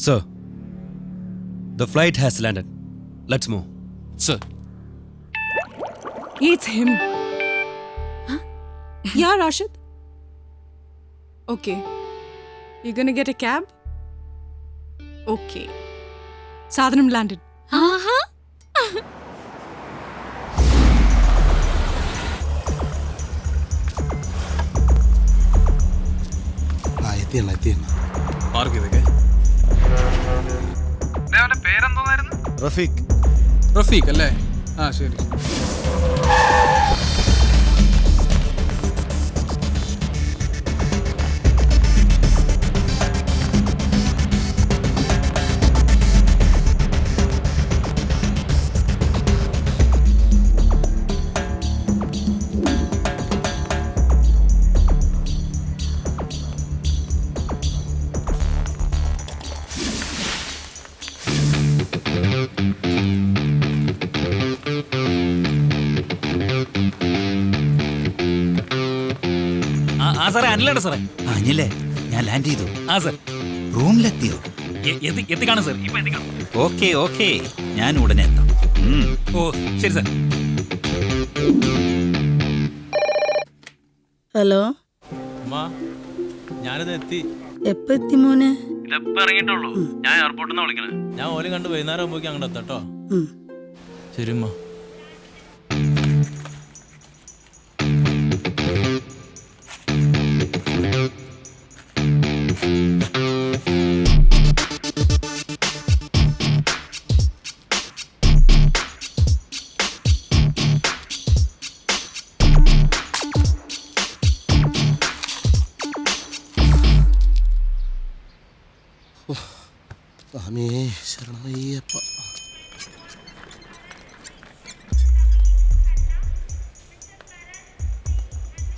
Sir, the flight has landed. Let's move. Sir. It's him. Huh? Yeah, Rashid. Okay. You're gonna get a cab? Okay. Sadhanam landed. ആർക്കിതൊക്കെ? Rafeeq അല്ലേ? ആ ശരി. സാറേ അനിലാണ് സാറേ. അനിലേ, ഞാൻ land ചെയ്തു. ആ സാർ. റൂമിലെത്തിയോ? എത്തിക്കാണ് സാർ. ഇപ്പൊ എത്തിക്കണം. ഓക്കെ ഓക്കെ, ഞാൻ ഉടനെ എത്താം. ഓ ശരി സാർ. ഹലോ, ഞാനിത് എത്തി. എപ്പോ എത്തി മോനെ? ഇതെപ്പോ ഇറങ്ങിയിട്ടുള്ളൂ. ഞാൻ എയർപോർട്ടിൽ നിന്ന് വിളിക്കണേ. ഞാൻ ഓലെ കണ്ട് വൈകുന്നേരം ആകുമ്പോഴേക്കും അങ്ങോട്ട് എത്താട്ടോ. ശരി ഉമ്മ. സ്വാമി ശരണയ്യപ്പ.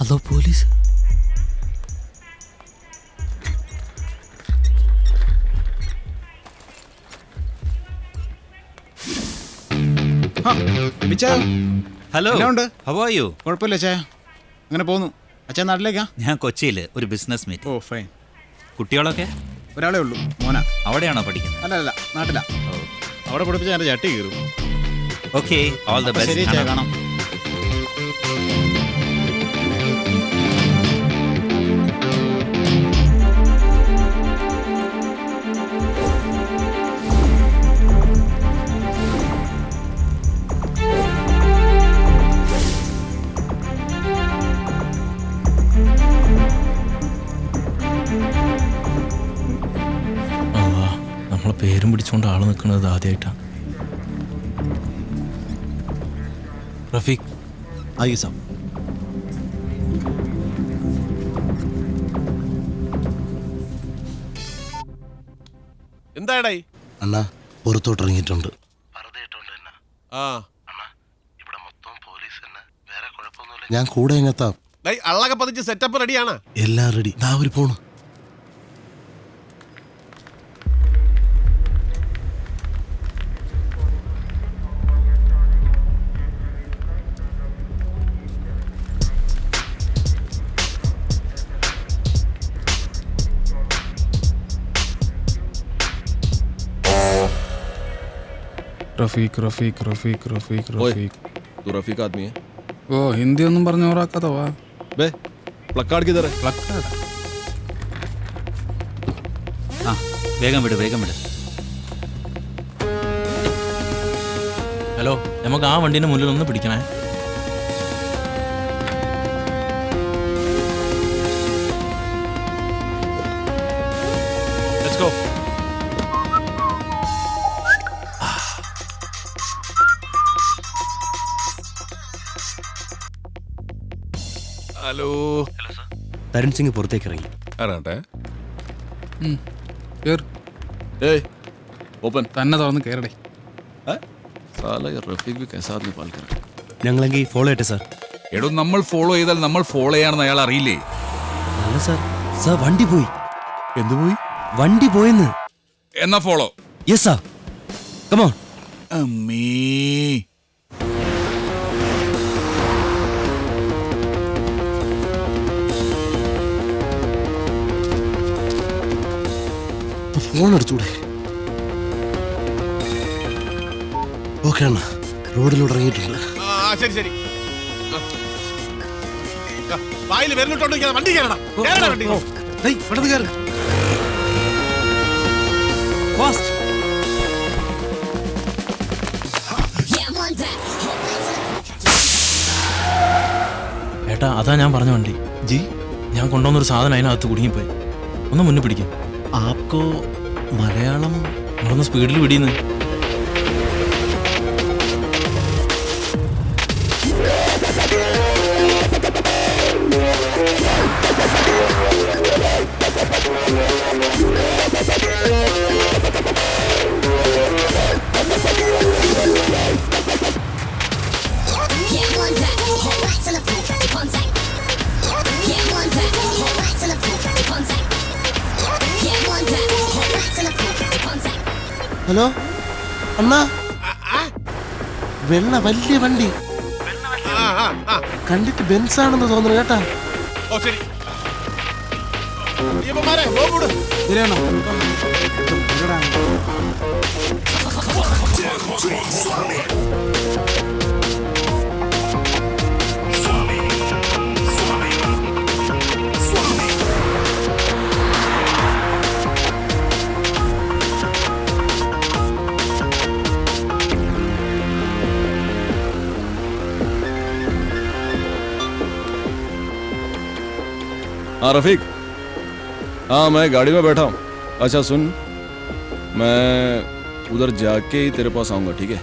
അതോ police? Hello, how are you? കുഴപ്പമില്ല അച്ഛാ, അങ്ങനെ പോകുന്നു. അച്ഛാ നാട്ടിലേക്കാ? ഞാൻ കൊച്ചിയിൽ ഒരു ബിസിനസ് മീറ്റ്. Oh fine. കുട്ടികളൊക്കെ? ഒരാളേ ഉള്ളൂ, മോനാ. അവിടെയാണോ പഠിക്കുന്നത്? അല്ല നാട്ടിലാ. അവിടെ പഠിപ്പിച്ചാൽ എൻ്റെ ചട്ടി കയറും. ഓക്കെ, ഓൾ ദ ശരി ബെസ്റ്റ്. അച്ഛാ, കാണാം. നമ്മളെ പേരും പിടിച്ചുകൊണ്ട് ആള് നിൽക്കുന്നത് ആദ്യമായിട്ടാ. റഫീഖ് എന്തായി അണ്ണാ പുറത്തോട്ട് ഇറങ്ങിയിട്ടുണ്ട്. ഞാൻ കൂടെ എങ്ങെത്താം. അള്ളൊക്കെ പതിച്ച് സെറ്റപ്പ് റെഡിയാണ്. എല്ലാം റെഡി. ദാ അവര് പോണു. റഫീഖ് റഫീഖ് റഫീഖ് റഫീഖ് റഫീഖ്. तू रफीक आदमी है. ഓ, ഹിന്ദി ഒന്നും പറഞ്ഞ ഓറാക്കാതെ വാ. बे प्लकार्ड किधर है? പ്ലക്കാർഡ്. ആ, വേഗം വിട്, വേഗം വിട്. ഹലോ, നമുക്ക് ആ വണ്ടീൻ്റെ മുന്നിൽ ഒന്ന് പിടിക്കണേ. Let's go. Hello. Tarun Singh പുറത്തേക്ക് ഇറങ്ങി. ആരാട്ടെ? കേറ്. ഏയ് ഓപ്പൺ. തന്നെ തുറന്ന് കയറടേ. സാല റഫീഖ് भी कैसा आदमी पाल कर. ഞങ്ങളെങ്കിൽ ഫോളോ ചെയ്യട്ടെ സാർ. എടോ, നമ്മൾ ഫോളോ ചെയ്താൽ നമ്മൾ ഫോളോ ചെയ്യാണെന്ന് അയാൾ അറിയില്ലേ? അല്ല സാർ, സാർ വണ്ടി പോയി. എന്ത് പോയി? വണ്ടി പോയെന്ന്. എന്നാ follow. Yes sir, come on. അമ്മേ, ഫോൺ അടിച്ചൂടെ? ഓക്കെ അണ്ണ, റോഡിലൂടെ ഇറങ്ങിയിട്ടുണ്ട്. ശരി ശരി. വായിൽ വരുന്നിട്ടുണ്ടോ വണ്ടി കയറണം. വണ്ടി ഇവിടുന്ന് കയറി. ഏട്ടാ അതാ ഞാൻ പറഞ്ഞ വണ്ടി. ജി ഞാൻ കൊണ്ടുവന്നൊരു സാധനം അതിനകത്ത് കുടുങ്ങിപ്പോയി. ഒന്ന് മുന്നിൽ പിടിക്കും. ആപ്കോ മലയാളം? നമ്മളൊന്ന് സ്പീഡിൽ പിടിയുന്നു. ഹലോ അണ്ണാ, വെള്ള വലിയ വണ്ടി കണ്ടിട്ട് ബെൻസ് ആണെന്ന് തോന്നുന്നു കേട്ടാ. ഓ ശരി. അയ്യപ്പന്മാരെ, ബോംബ് വിട്. ശരിയാണോ? हाँ रफीक, हाँ मैं गाड़ी में बैठा हूँ. अच्छा सुन, मैं उधर जाके ही तेरे पास आऊँगा, ठीक है?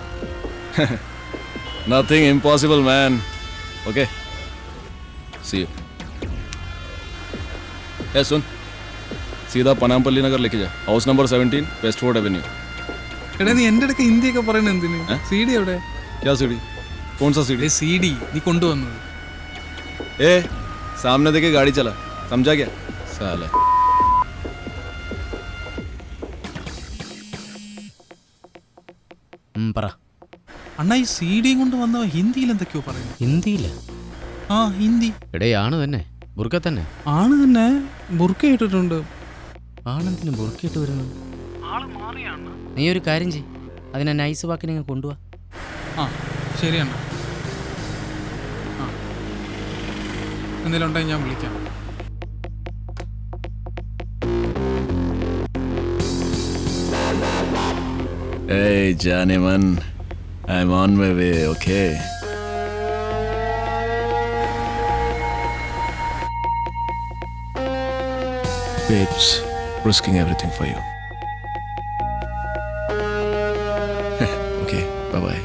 Nothing impossible man. Okay, see you. ए सुन, सीधा पनामपल्ली नगर लेके जा. House number 17, Westford Avenue. എടാ നീ എൻ്റെ ഇടയ്ക്ക് ഹിന്ദിയൊക്കെ പറയണ എന്തിന്? സി ഡി എവിടെ? क्या सीढ़ी? कौन सा सीढ़ी? സി ഡി നീ കൊണ്ടുവന്നത്. ए सामने देखे गाड़ी चला, समझा क्या साला? പറ. അണ്ണാ ഈ സി ഡിയും കൊണ്ട് വന്നവ ഹിന്ദിയിൽ എന്തൊക്കെയോ പറയുന്നു. ഹിന്ദിയില്ല? ആ ഹിന്ദി. എടേ ആണ് തന്നെ, ബുർക്ക തന്നെ. ആണ് തന്നെ, ബുർക്ക ഇട്ടിട്ടുണ്ട്. ആണെന്തിനും ബുർക്കിട്ട് വരുന്നത്? നീ ഒരു കാര്യം ചെയ്, അതിനെ നൈസ് വാക്കിനെ കൊണ്ടുപോവാ. ആ ശരിയാണ്. ആ എന്തെങ്കിലും ഉണ്ടെങ്കിൽ ഞാൻ വിളിക്കാം. Hey Johnnyman, I'm on my way, okay? Babes, risking everything for you. Okay, bye-bye.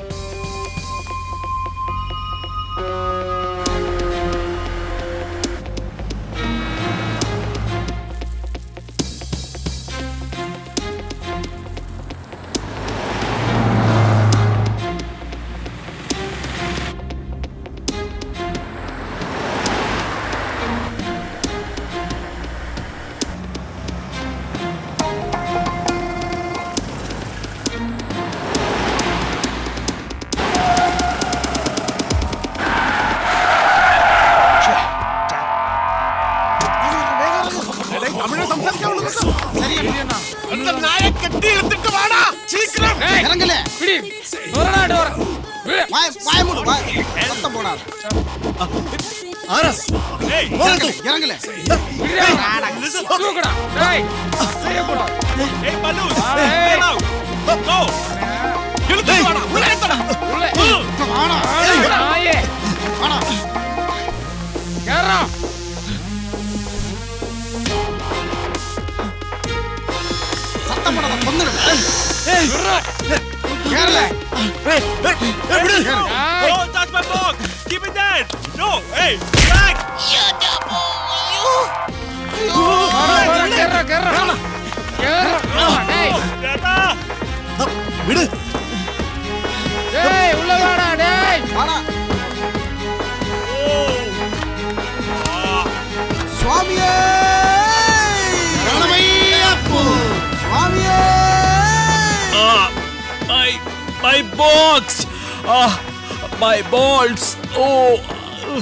My box! My balls! Oh!